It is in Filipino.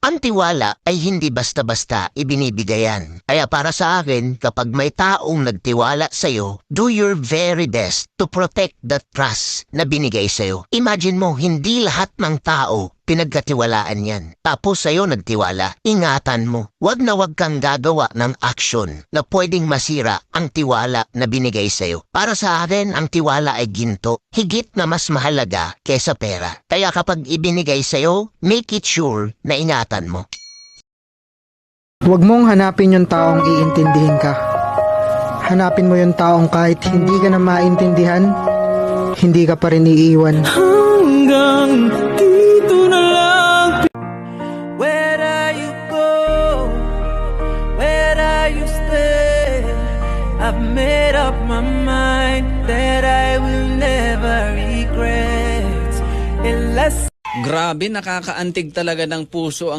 Ang tiwala ay hindi basta-basta ibinibigayan. Kaya para sa akin, kapag may taong nagtiwala sa'yo, do your very best to protect that trust na binigay sa'yo. Imagine mo, hindi lahat ng tao pinagkatiwalaan yan. Tapos sa'yo nagtiwala, ingatan mo. Wag na wag kang gagawa ng aksyon na pwedeng masira ang tiwala na binigay sa'yo. Para sa akin, ang tiwala ay ginto. Higit na mas mahalaga kesa pera. Kaya kapag ibinigay sa'yo, make it sure na ingatan mo. Huwag mong hanapin yung taong iintindihin ka. Hanapin mo yung taong kahit hindi ka na maintindihan, hindi ka pa rin iiwan. Hanggang dito na lang. Where you go? Where you stay? I've made up my mind that I will never regret. Grabe, nakakaantig talaga ng puso ang